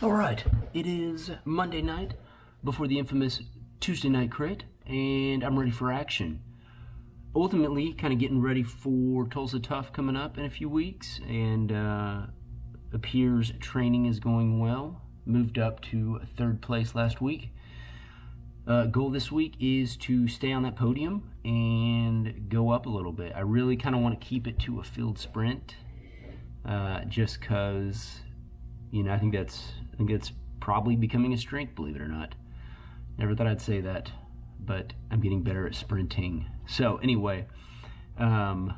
Alright, it is Monday night before the infamous Tuesday night crit, and I'm ready for action. Ultimately, kind of getting ready for Tulsa Tough coming up in a few weeks, and appears training is going well. Moved up to 3rd place last week. Goal this week is to stay on that podium and go up a little bit. I really kind of want to keep it to a field sprint, just because, you know, I think that's probably becoming a strength, believe it or not. Never thought I'd say that, but I'm getting better at sprinting. So anyway, I'm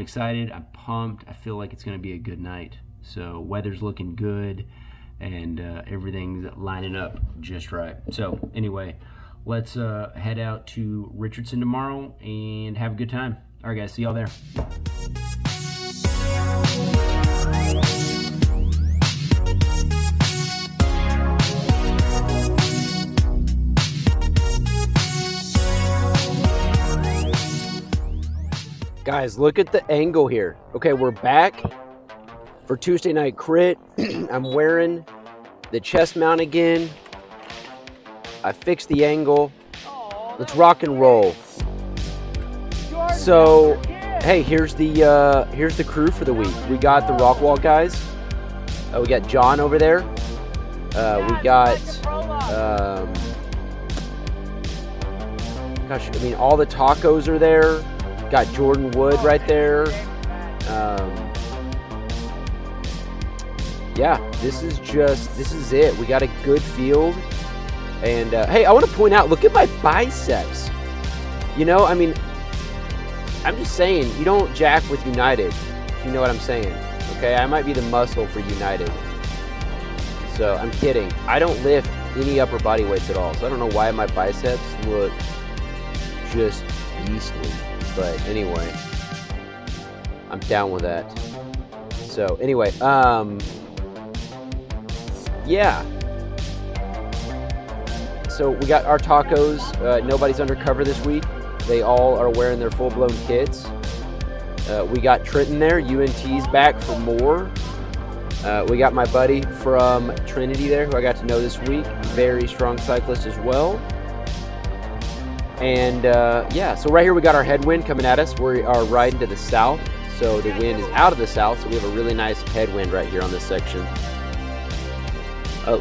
excited, I'm pumped, I feel like it's going to be a good night. So weather's looking good, and everything's lining up just right. So anyway, let's head out to Richardson tomorrow and have a good time. All right, guys, see y'all there. Guys, look at the angle here. Okay, we're back for Tuesday night crit. I'm wearing the chest mount again. I fixed the angle. Let's rock and roll. So, hey, here's the crew for the week. We got the Rockwall guys. We got John over there. We got, gosh, I mean, all the tacos are there. Got Jordan Wood right there. Yeah, this is it. We got a good field. And hey, I want to point out, look at my biceps. You know, I mean, I'm just saying, you don't jack with United, if you know what I'm saying. Okay, I might be the muscle for United. So I'm kidding. I don't lift any upper body weights at all. So I don't know why my biceps look just beastly. But anyway, I'm down with that. So anyway, yeah. So we got our tacos. Nobody's undercover this week. They all are wearing their full-blown kits. We got Trenton there. UNT's back for more. We got my buddy from Trinity there, who I got to know this week. Very strong cyclist as well. And yeah, so right here we got our headwind coming at us. We are riding to the south, so the wind is out of the south, so we have a really nice headwind right here on this section.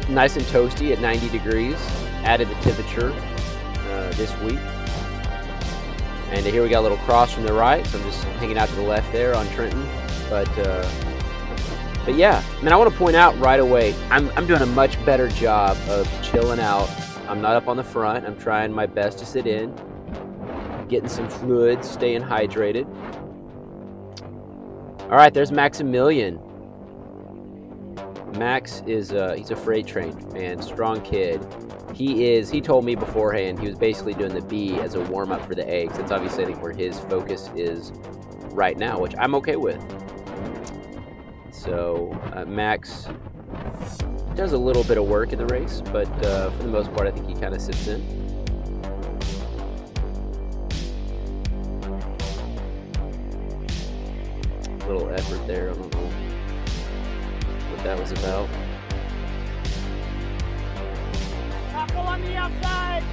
Nice and toasty at 90 degrees. Added the temperature this week. And here we got a little cross from the right, so I'm just hanging out to the left there on Trenton. But yeah, man, I want to point out right away, I'm doing a much better job of chilling out. I'm not up on the front. I'm trying my best to sit in, getting some fluids, staying hydrated. All right, there's Maximilian. Max is he's a freight train, man, strong kid. He told me beforehand he was basically doing the B as a warm-up for the A, because that's obviously I think where his focus is right now, which I'm okay with. So Max does a little bit of work in the race, but for the most part, I think he kind of sits in. A little effort there. I don't know what that was about. Taco on the outside!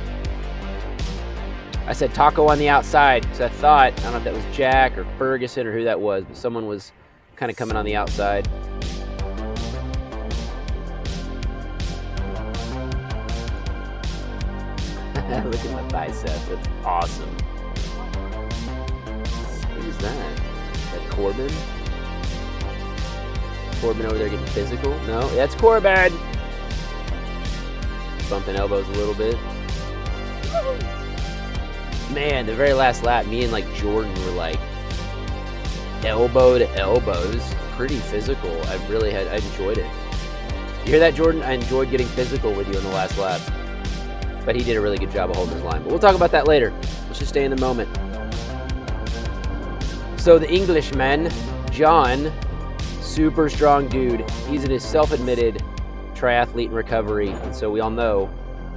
I said taco on the outside, because I thought, I don't know if that was Jack or Ferguson or who that was, but someone was kind of coming on the outside. Look at my biceps, that's awesome. What is that? That Corbin? Corbin over there getting physical? No, that's Corbin! Bumping elbows a little bit. Man, the very last lap, me and like Jordan were like elbow to elbows. Pretty physical. I enjoyed it. You hear that, Jordan? I enjoyed getting physical with you in the last lap. But he did a really good job of holding his line. But we'll talk about that later. Let's just stay in the moment. So the Englishman, John, super strong dude. He's in his self-admitted triathlete in recovery. And so we all know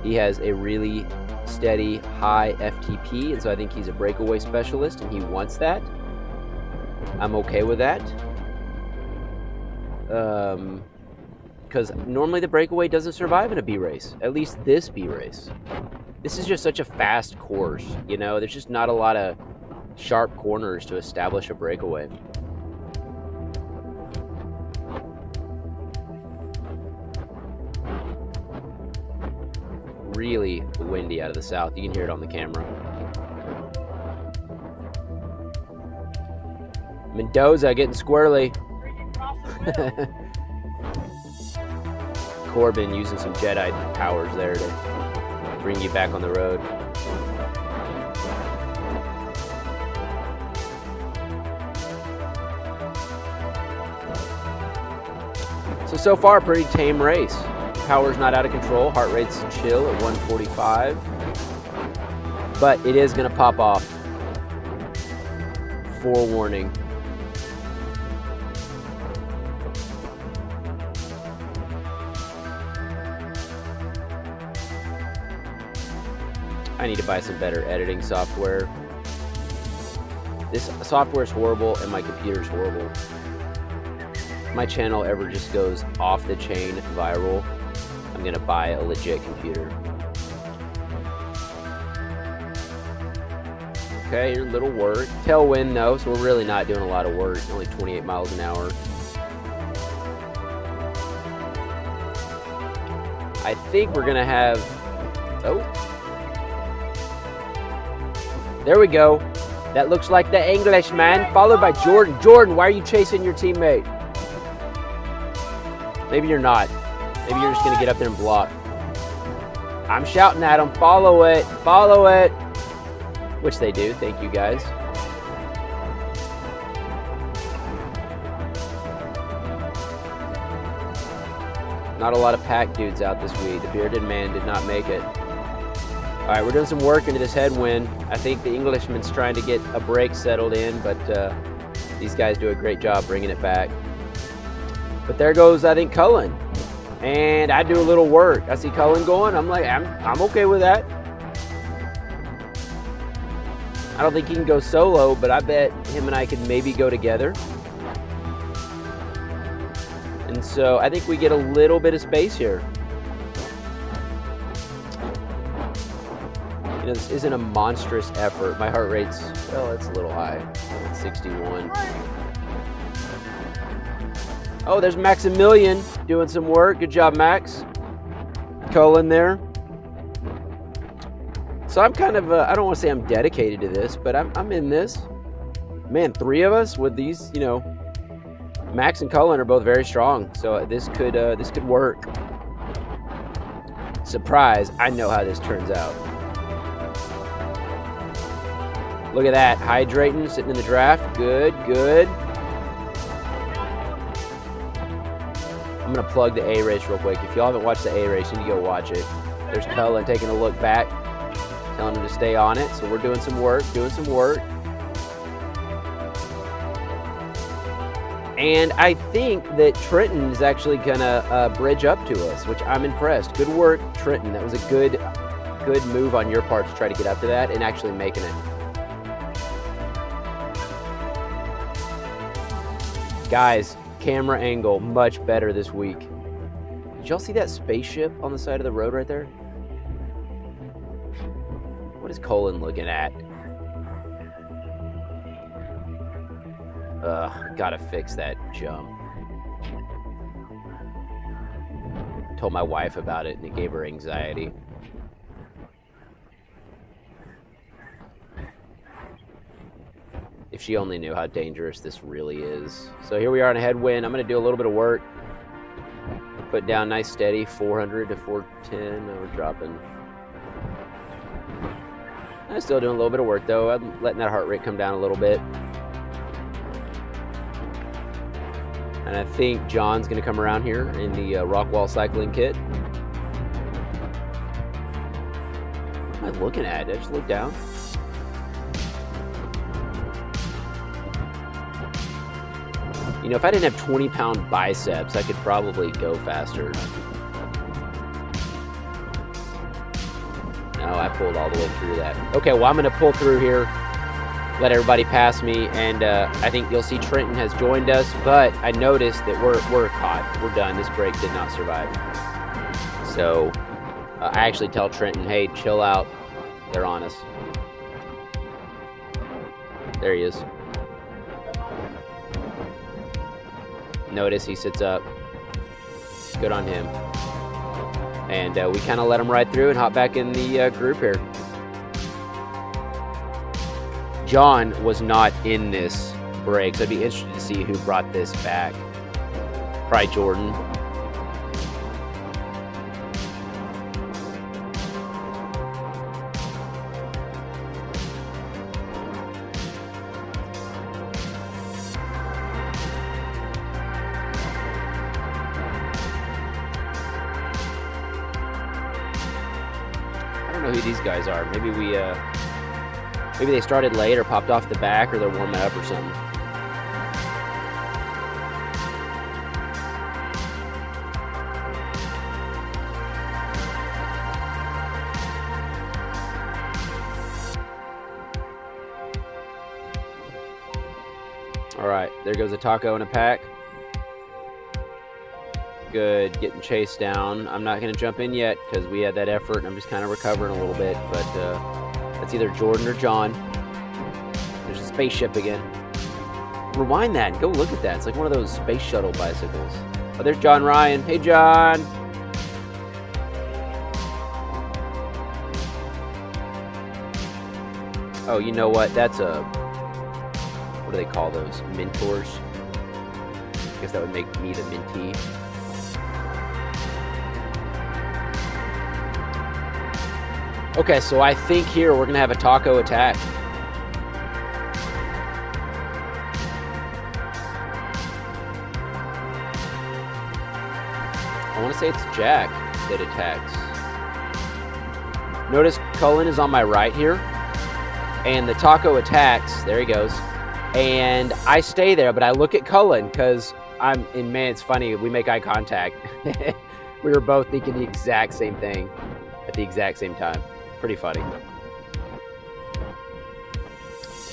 he has a really steady, high FTP. And so I think he's a breakaway specialist, and he wants that. I'm okay with that. because normally the breakaway doesn't survive in a B race, at least this B race. This is just such a fast course, you know, there's just not a lot of sharp corners to establish a breakaway. Really windy out of the south. You can hear it on the camera. Mendoza getting squirrely. Corbin using some Jedi powers there to bring you back on the road. So far, a pretty tame race. Power's not out of control. Heart rate's chill at 145. But it is going to pop off. Forewarning. I need to buy some better editing software. This software is horrible and my computer's horrible. If my channel ever just goes off the chain viral, I'm gonna buy a legit computer. Okay, your little work. Tailwind though, so we're really not doing a lot of work. Only 28 miles an hour. I think we're gonna have, oh. There we go. That looks like the Englishman, followed by Jordan. Jordan, why are you chasing your teammate? Maybe you're not. Maybe you're just gonna get up there and block. I'm shouting at them, follow it, follow it. Which they do, thank you guys. Not a lot of pack dudes out this week. The bearded man did not make it. All right, we're doing some work into this headwind. I think the Englishman's trying to get a brake settled in, but these guys do a great job bringing it back. But there goes, I think, Cullen. And I do a little work. I see Cullen going. I'm like, I'm okay with that. I don't think he can go solo, but I bet him and I could maybe go together. And so I think we get a little bit of space here. You know, this isn't a monstrous effort. My heart rate's, well, it's a little high. It's 61. Oh, there's Maximilian doing some work. Good job, Max. Cullen there. So I'm kind of, I don't want to say I'm dedicated to this, but I'm in this. Man, 3 of us with these, you know, Max and Cullen are both very strong. So this could work. Surprise, I know how this turns out. Look at that, hydrating, sitting in the draft. Good, good. I'm gonna plug the A race real quick. If y'all haven't watched the A race, you need to go watch it. There's Cullen taking a look back, telling him to stay on it. So we're doing some work, And I think that Trenton is actually gonna bridge up to us, which I'm impressed. Good work, Trenton. That was a good move on your part to try to get up to that and actually making it. Guys, camera angle much better this week. Did y'all see that spaceship on the side of the road right there? What is Cullen looking at? Gotta fix that jump. Told my wife about it and it gave her anxiety. If she only knew how dangerous this really is. So here we are in a headwind. I'm gonna do a little bit of work. Put down nice steady, 400 to 410. Now we're dropping. I'm still doing a little bit of work though. I'm letting that heart rate come down a little bit. And I think John's gonna come around here in the Rockwall cycling kit. What am I looking at? Did I just look down? You know, if I didn't have 20-pound biceps, I could probably go faster. No, I pulled all the way through that. Okay, well, I'm going to pull through here let everybody pass me, and I think you'll see Trenton has joined us, but I noticed that we're caught. We're done. This break did not survive. So I actually tell Trenton, hey, chill out. They're on us. There he is. Notice he sits up. Good on him. And we kind of let him ride through and hop back in the group here. John was not in this break, so I'd be interested to see who brought this back. Probably Jordan. I don't know who these guys are. Maybe they started late or popped off the back, or they're warming up or something. All right, there goes a taco in a pack. Good, getting chased down. I'm not going to jump in yet because we had that effort, and I'm just kind of recovering a little bit, but that's either Jordan or John. There's a spaceship again. Rewind that and go look at that. It's like one of those space shuttle bicycles. Oh, there's John Ryan. Hey, John. Oh, you know what? That's a... What do they call those? Mentors? I guess that would make me the mentee. Okay, so I think here we're going to have a taco attack. I want to say it's Jack that attacks. Notice Cullen is on my right here. And the taco attacks. There he goes. And I stay there, but I look at Cullen because man, it's funny. We make eye contact. We were both thinking the exact same thing at the exact same time. Pretty funny.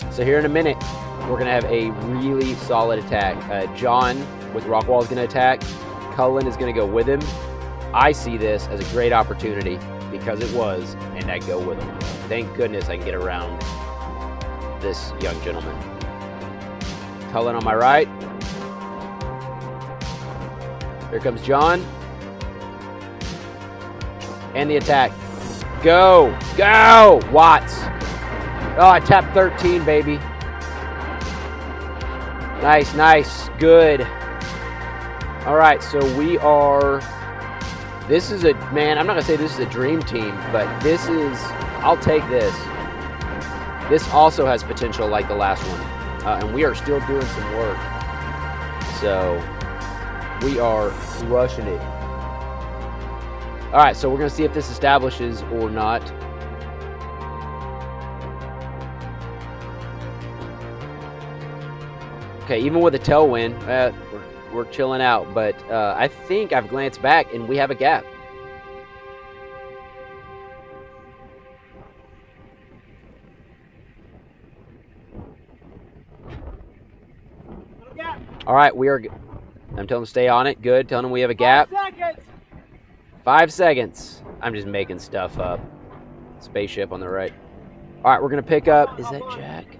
So here in a minute, we're going to have a really solid attack. John with Rockwall is going to attack. Cullen is going to go with him. I see this as a great opportunity because it was, and I go with him. Thank goodness I can get around this young gentleman. Cullen on my right. Here comes John. And the attack. Go! Go! Watts. Oh, I tapped 13, baby. Nice, nice. Good. All right, so we are... This is a... Man, I'm not going to say this is a dream team, but this is... I'll take this. This also has potential like the last one. And we are still doing some work. So, we are crushing it. All right, so we're going to see if this establishes or not. Okay, even with a tailwind, we're chilling out. But I think I've glanced back, and we have a gap. All right, we are... I'm telling them to stay on it. Good. Telling them we have a gap. 5 seconds. 5 seconds. I'm just making stuff up. Spaceship on the right. All right, we're going to pick up... Is that Jack?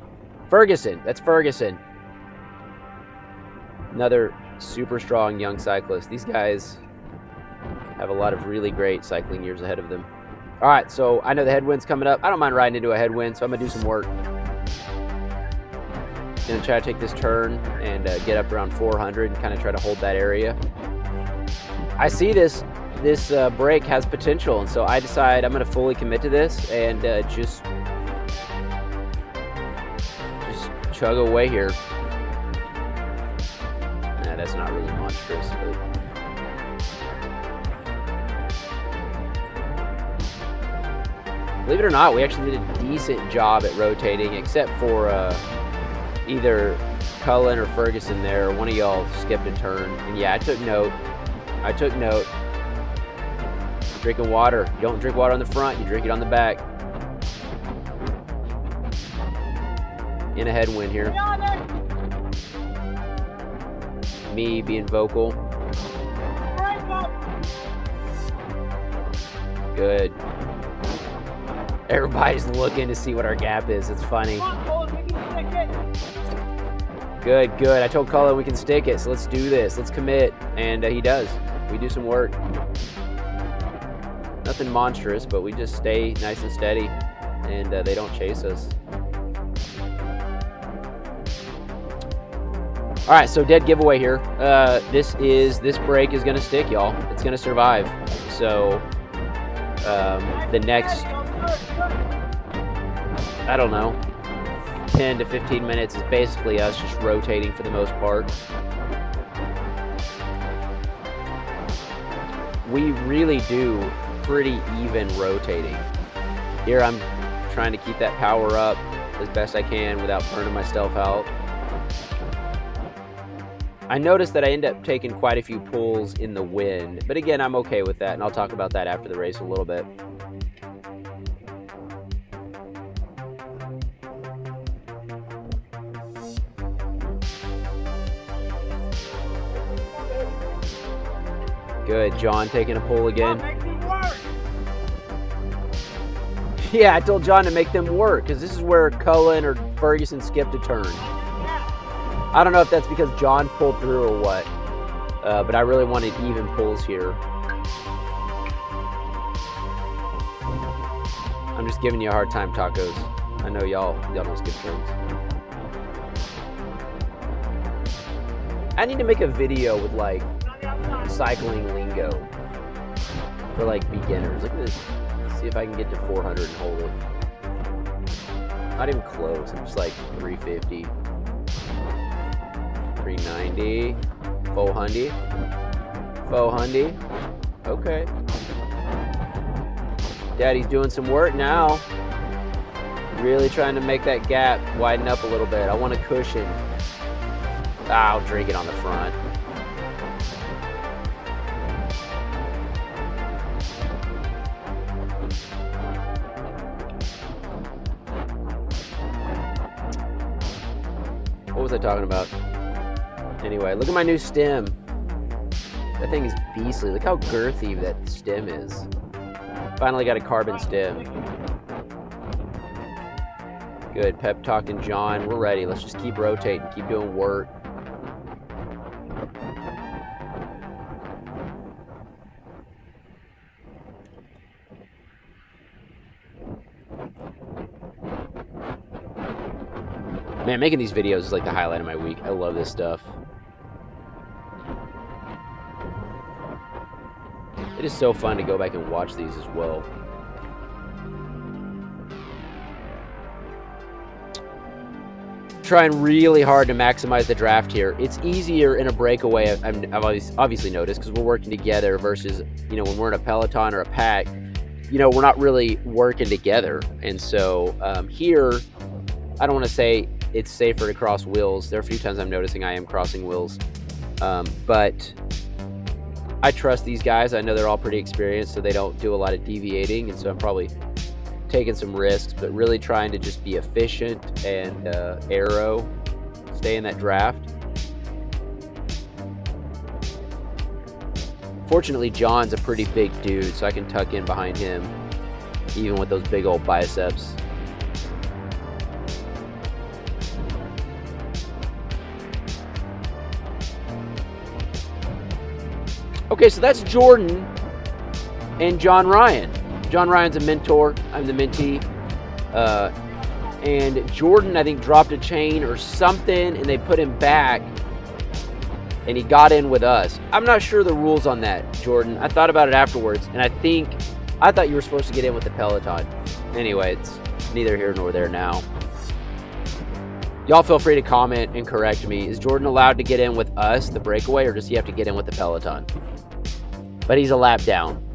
Ferguson. That's Ferguson. Another super strong young cyclist. These guys have a lot of really great cycling years ahead of them. All right, so I know the headwind's coming up. I don't mind riding into a headwind, so I'm going to do some work. Going to try to take this turn and get up around 400 and kind of try to hold that area. I see this break has potential, and so I decide I'm going to fully commit to this and just chug away here. Nah, that's not really monstrous, but... Believe it or not, we actually did a decent job at rotating, except for either Cullen or Ferguson there. One of y'all skipped a turn. And yeah, I took note. You're drinking water. You don't drink water on the front, you drink it on the back. in a headwind here. Me being vocal. Good. Everybody's looking to see what our gap is. It's funny. Good, good. I told Cullen we can stick it, so let's do this. Let's commit. And he does. We do some work. Nothing monstrous, but we just stay nice and steady, and they don't chase us. All right, so dead giveaway here. This break is gonna stick, y'all. It's gonna survive. So the next, I don't know, 10 to 15 minutes is basically us just rotating for the most part. We really do pretty even rotating. Here I'm trying to keep that power up as best I can without burning myself out. I noticed that I end up taking quite a few pulls in the wind, but again, I'm okay with that, and I'll talk about that after the race a little bit. Good, John taking a pull again. Yeah, I told John to make them work, because this is where Cullen or Ferguson skipped a turn. I don't know if that's because John pulled through or what, but I really wanted even pulls here. I'm just giving you a hard time, Tacos. I know y'all don't skip turns. I need to make a video with like cycling lingo for like beginners. Look at this. Let's see if I can get to 400 and hold it. Not even close. I'm just like 350. 390, 400, 400. Okay. Daddy's doing some work now. Really trying to make that gap widen up a little bit. I want a cushion. I'll drink it on the front. What was I talking about? Anyway, look at my new stem. That thing is beastly. Look how girthy that stem is. Finally got a carbon stem. Good, pep talking John. We're ready. Let's just keep rotating, keep doing work. Man, making these videos is like the highlight of my week. I love this stuff. It is so fun to go back and watch these as well. Trying really hard to maximize the draft here. It's easier in a breakaway, I've obviously noticed, because we're working together versus, you know, when we're in a peloton or a pack, you know, we're not really working together. And so here, I don't want to say it's safer to cross wheels. There are a few times I'm noticing I am crossing wheels. But I trust these guys. I know they're all pretty experienced, so they don't do a lot of deviating, and so I'm probably taking some risks, but really trying to just be efficient and arrow, stay in that draft. Fortunately, John's a pretty big dude, so I can tuck in behind him, even with those big old biceps. Okay, so that's Jordan and John Ryan. John Ryan's a mentor. I'm the mentee. And Jordan, I think, dropped a chain or something, and they put him back, and he got in with us. I'm not sure the rules on that, Jordan. I thought about it afterwards, and I thought you were supposed to get in with the peloton. Anyway, it's neither here nor there now. Y'all feel free to comment and correct me. Is Jordan allowed to get in with us, the breakaway, or does he have to get in with the peloton? But he's a lap down.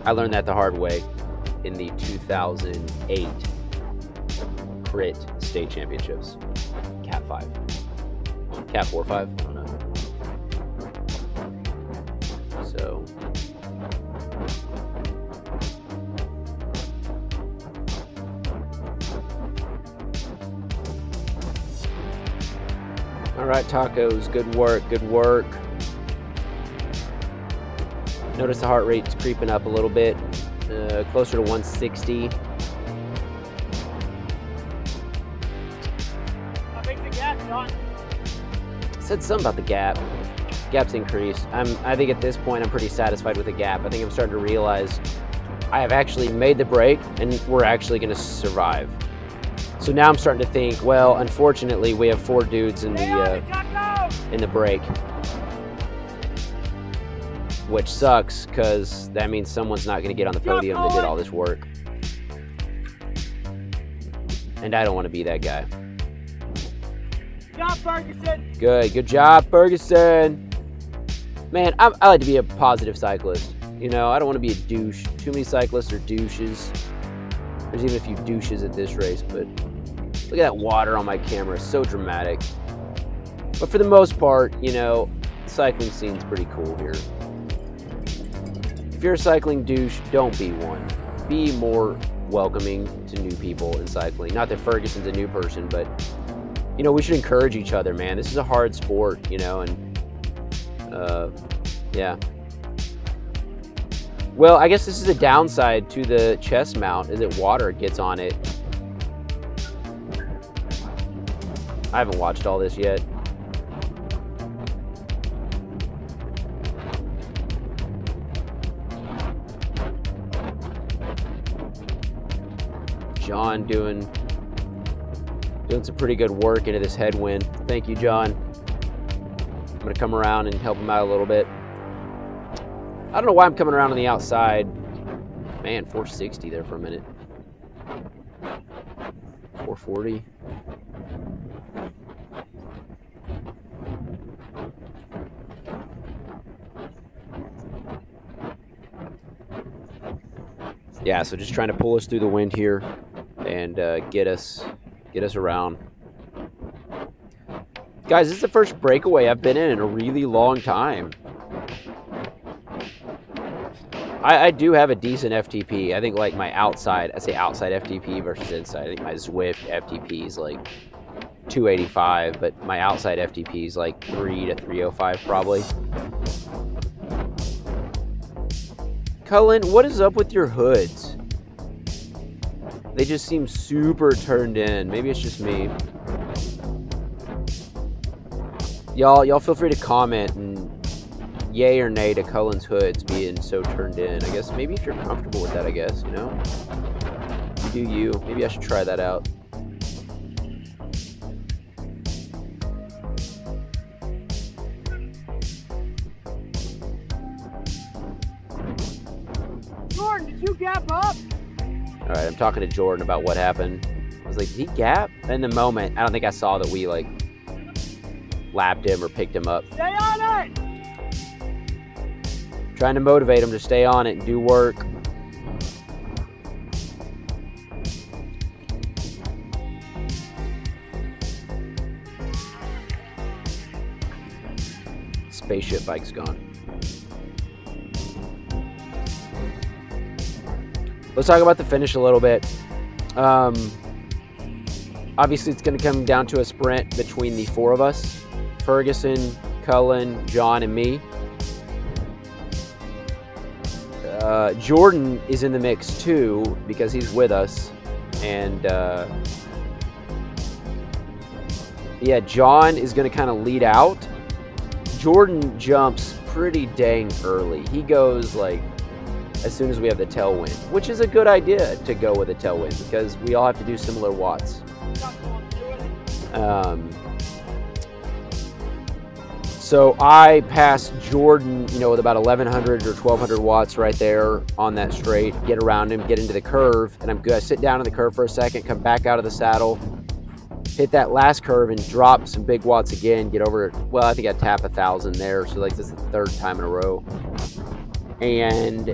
I learned that the hard way in the 2008 Crit State Championships. Cat 5. Cat 4 or 5? I don't know. So. All right, tacos, good work, good work. Notice the heart rate's creeping up a little bit, closer to 160. How big's the gap, John? Said something about the gap. Gap's increased. I think at this point I'm pretty satisfied with the gap. I think I'm starting to realize I have actually made the break and we're actually going to survive. So now I'm starting to think, well, unfortunately we have 4 dudes in the break, which sucks because that means someone's not going to get on the podium that did all this work. And I don't want to be that guy. Good job, Ferguson. Good job, Ferguson. Man, I like to be a positive cyclist. You know, I don't want to be a douche. Too many cyclists are douches. There's even a few douches at this race, but look at that water on my camera. It's so dramatic. But for the most part, you know, the cycling scene's pretty cool here. If you're a cycling douche, don't be one. Be more welcoming to new people in cycling. Not that Ferguson's a new person, but, you know, we should encourage each other, man. This is a hard sport, you know, and, yeah. Well, I guess this is a downside to the chest mount, is that water gets on it. I haven't watched all this yet. John doing some pretty good work into this headwind. Thank you, John. I'm gonna come around and help him out a little bit. I don't know why I'm coming around on the outside. Man, 460 there for a minute. 440. Yeah, so just trying to pull us through the wind here and get us around. Guys, this is the first breakaway I've been in a really long time. I do have a decent FTP. I think like my outside, I say outside FTP versus inside. I think my Zwift FTP is like 285, but my outside FTP is like 3 to 305 probably. Cullen, what is up with your hoods? They just seem super turned in. Maybe it's just me. Y'all feel free to comment and yay or nay to Cullen's hoods being so turned in. I guess maybe if you're comfortable with that, I guess, you know? You do you. Maybe I should try that out. Jordan, did you gap up? All right, I'm talking to Jordan about what happened. I was like, did he gap? In the moment, I don't think I saw that we like lapped him or picked him up. Stay on it! Trying to motivate him to stay on it and do work. Spaceship bike's gone. Let's talk about the finish a little bit. Obviously, it's going to come down to a sprint between the 4 of us. Ferguson, Cullen, John, and me. Jordan is in the mix too because he's with us. And yeah, John is going to kind of lead out. Jordan jumps pretty dang early. He goes like as soon as we have the tailwind, which is a good idea to go with a tailwind because we all have to do similar watts. So I passed Jordan, you know, with about 1100 or 1200 watts right there on that straight, get around him, get into the curve, and I'm good. I sit down in the curve for a second, come back out of the saddle, hit that last curve and drop some big watts again, get over it. Well, I think I tap 1,000 there, so like this is the 3rd time in a row. And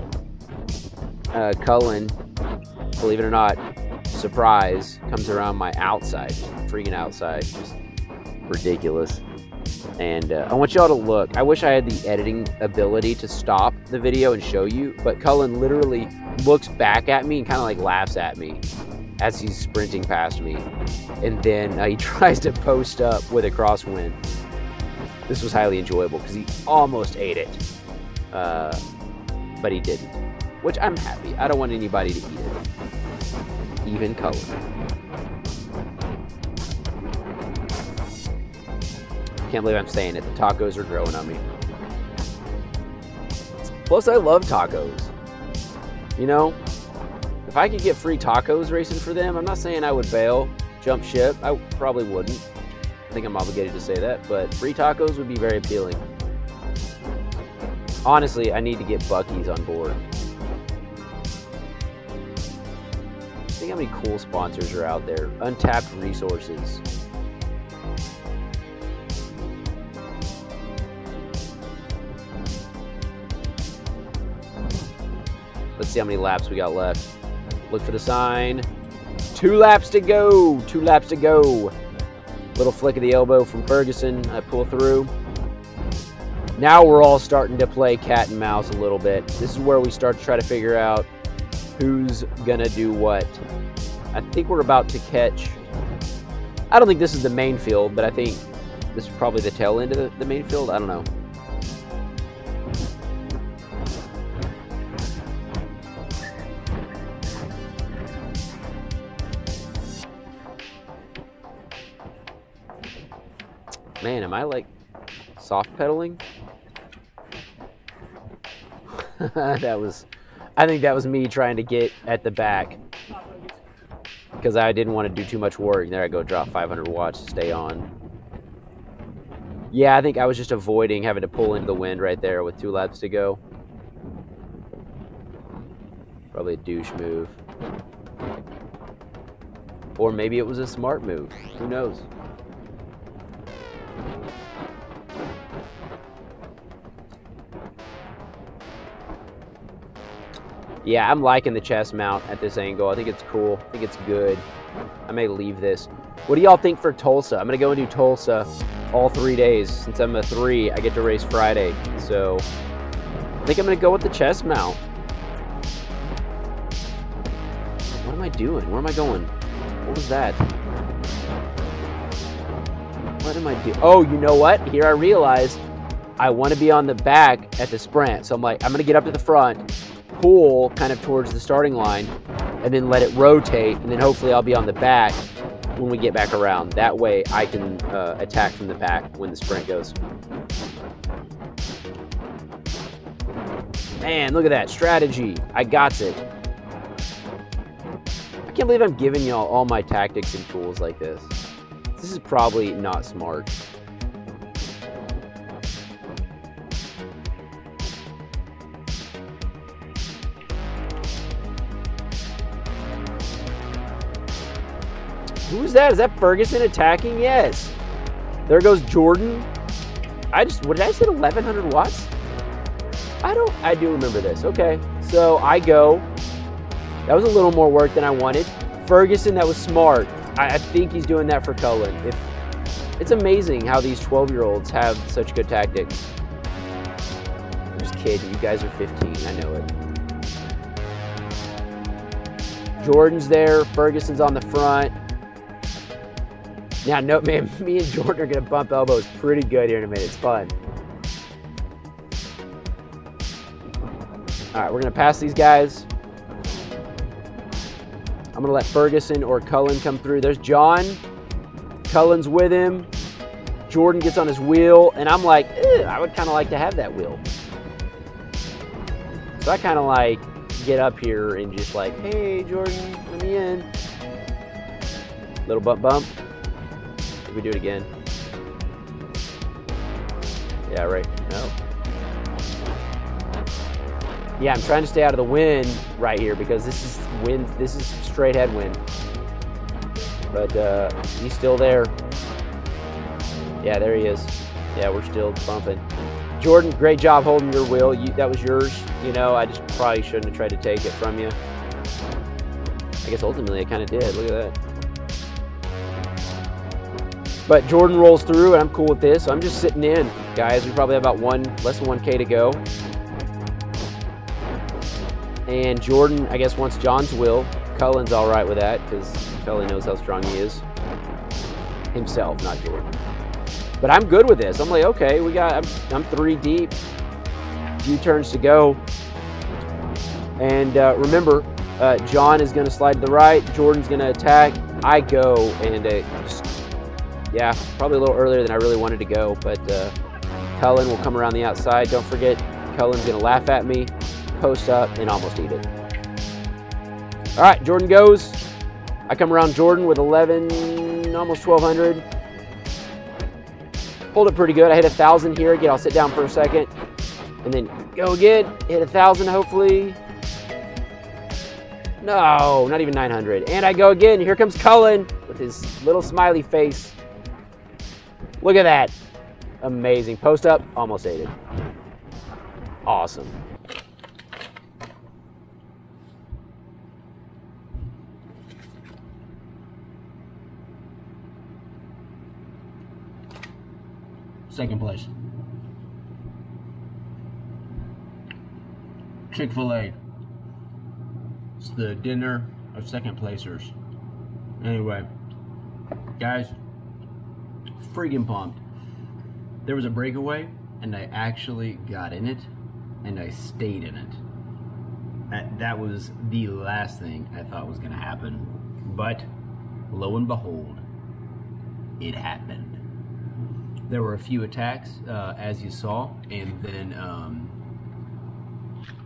Cullen, believe it or not, surprise, comes around my outside, freaking outside, just ridiculous. And I want y'all to look. I wish I had the editing ability to stop the video and show you, but Cullen literally looks back at me and kind of like laughs at me. as he's sprinting past me. And then he tries to post up with a crosswind. This was highly enjoyable because he almost ate it. But he didn't. Which I'm happy. I don't want anybody to eat it. Even color. Can't believe I'm saying it. The tacos are growing on me. Plus, I love tacos. You know, if I could get free tacos racing for them, I'm not saying I would bail, jump ship. I probably wouldn't. I think I'm obligated to say that, but free tacos would be very appealing. Honestly, I need to get Buc-ee's on board. Think how many cool sponsors are out there. Untapped resources. Let's see how many laps we got left. Look for the sign. 2 laps to go. 2 laps to go. Little flick of the elbow from Ferguson. I pull through. Now we're all starting to play cat and mouse a little bit. This is where we start to try to figure out who's gonna do what. I think we're about to catch. I don't think this is the main field, but I think this is probably the tail end of the main field. I don't know. Man, am I like soft pedaling? I think that was me trying to get at the back because I didn't want to do too much work. There I go, drop 500 watts to stay on. Yeah, I think I was just avoiding having to pull into the wind right there with 2 laps to go. Probably a douche move. Or maybe it was a smart move. Who knows? Yeah, I'm liking the chest mount at this angle. I think it's cool. I think it's good. I may leave this. What do y'all think for Tulsa? I'm going to go and do Tulsa all 3 days. Since I'm a 3, I get to race Friday. So I think I'm going to go with the chest mount. What am I doing? Where am I going? What was that? What am I doing? Oh, you know what? Here I realize I want to be on the back at the sprint. So I'm like, I'm going to get up to the front, pull kind of towards the starting line, and then let it rotate, and then hopefully I'll be on the back when we get back around. That way I can attack from the back when the sprint goes. Man, look at that strategy. I got it. I can't believe I'm giving y'all all my tactics and tools like this. This is probably not smart. Who's that? Is that Ferguson attacking? Yes. There goes Jordan. What did I say, 1100 watts? I do remember this. Okay. So I go. That was a little more work than I wanted. Ferguson, that was smart. I think he's doing that for Cullen. It's amazing how these 12-year-olds have such good tactics. I'm just kidding. You guys are 15. I know it. Jordan's there. Ferguson's on the front. Yeah, no, man, me and Jordan are going to bump elbows pretty good here in a minute. It's fun. All right, we're going to pass these guys. I'm going to let Ferguson or Cullen come through. There's John. Cullen's with him. Jordan gets on his wheel, and I'm like, I would kind of like to have that wheel. So I kind of like get up here and just like, hey, Jordan, let me in. Little bump bump. We do it again. Yeah, right. No. Yeah, I'm trying to stay out of the wind right here because this is wind. This is straight headwind. But he's still there. Yeah, there he is. Yeah, we're still bumping. Jordan, great job holding your wheel. That was yours. You know, I just probably shouldn't have tried to take it from you. I guess ultimately I kind of did. Look at that. But Jordan rolls through, and I'm cool with this. So I'm just sitting in, guys. We probably have about less than 1K to go. And Jordan, I guess, wants John's wheel. Cullen's all right with that because Cullen knows how strong he is himself, not Jordan. But I'm good with this. I'm like, okay, I'm 3 deep, few turns to go. And remember, John is going to slide to the right, Jordan's going to attack. I go, and yeah, probably a little earlier than I really wanted to go, but Cullen will come around the outside. Don't forget, Cullen's going to laugh at me, post up, and almost eat it. All right, Jordan goes. I come around Jordan with 11, almost 1,200. Hold it pretty good. I hit 1,000 here. Again, I'll sit down for a second, and then go again. Hit 1,000, hopefully. No, not even 900. And I go again. Here comes Cullen with his little smiley face. Look at that. Amazing. Post up, almost ate it. Awesome. Second place. Chick-fil-A. It's the dinner of second placers. Anyway, guys, freaking pumped. There was a breakaway, and I actually got in it, and I stayed in it. That was the last thing I thought was going to happen. But, lo and behold, it happened. There were a few attacks, as you saw, and then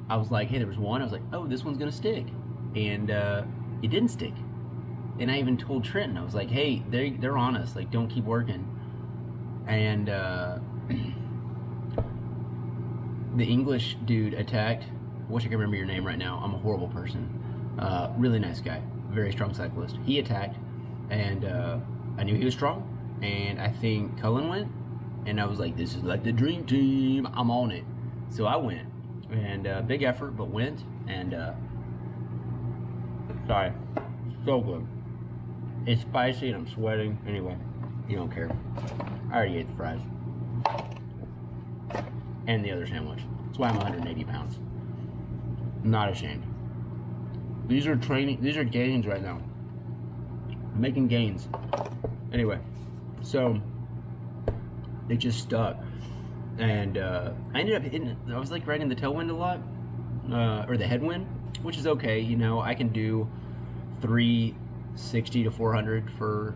I was like, hey, there was one. I was like, oh, this one's going to stick. And it didn't stick. And I even told Trenton, I was like, hey, they're on us. Like, don't keep working. And the English dude attacked. I wish I could remember your name right now. I'm a horrible person. Really nice guy. Very strong cyclist. He attacked, and I knew he was strong. And I think Cullen went. And I was like, this is like the dream team. I'm on it. So I went. And big effort, but went. And sorry. So good. It's spicy and I'm sweating. Anyway, you don't care. I already ate the fries. And the other sandwich. That's why I'm 180 pounds. Not ashamed. These are gains right now. I'm making gains. Anyway, so it just stuck. And I ended up hitting, I was like riding the tailwind a lot, or the headwind, which is okay. You know, I can do 360 to 400 for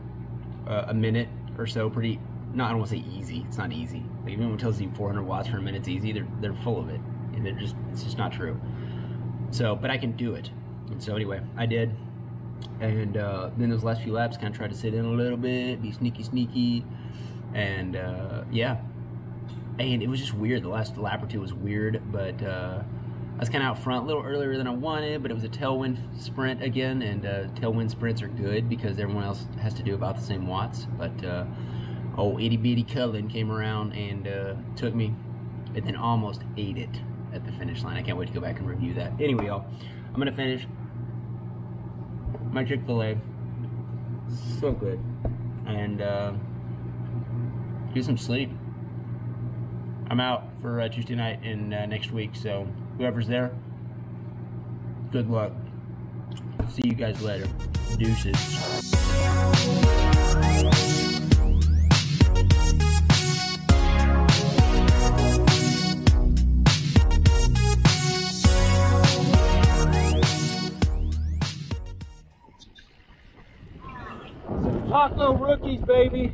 a minute or so. Pretty, no, I don't want to say easy. It's not easy. Like, even when it tells you 400 watts for a minute's easy, they're full of it. And it's just not true. So, but I can do it. And so anyway, I did. And then those last few laps, kind of tried to sit in a little bit, be sneaky. And yeah. And it was just weird. The last lap or two was weird, but I was kind of out front a little earlier than I wanted, but it was a tailwind sprint again, and tailwind sprints are good because everyone else has to do about the same watts. But old itty-bitty Cullen came around and took me, and then almost ate it at the finish line. I can't wait to go back and review that. Anyway, y'all, I'm going to finish my Chick-fil-A. So good. And get some sleep. I'm out for Tuesday night and next week, so whoever's there, good luck. See you guys later. Deuces. Taco rookies, baby.